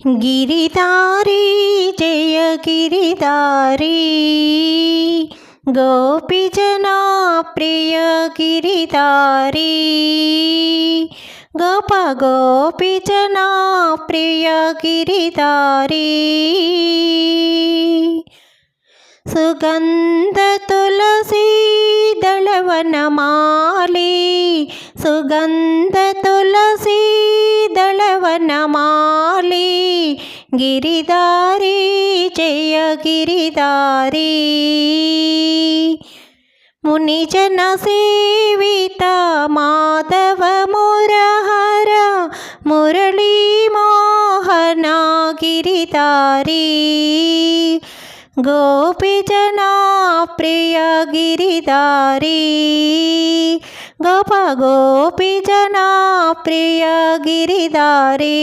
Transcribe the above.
गिरिधारी जय गिरिधारी गोपीजना प्रिय गिरिधारी गोप गोपीजना प्रिय गिरिधारी सुगंध तुलसी दलवनमाली सुगंध तुलसी दलवनमाली गिरिधारी जय गिरिधारी मुनिजन सेवित माधव मुरहर मुरली मोहना गिरिधारी गोपीजना प्रिय गिरिधारी गोप गोपीजना प्रिय गिरिधारी।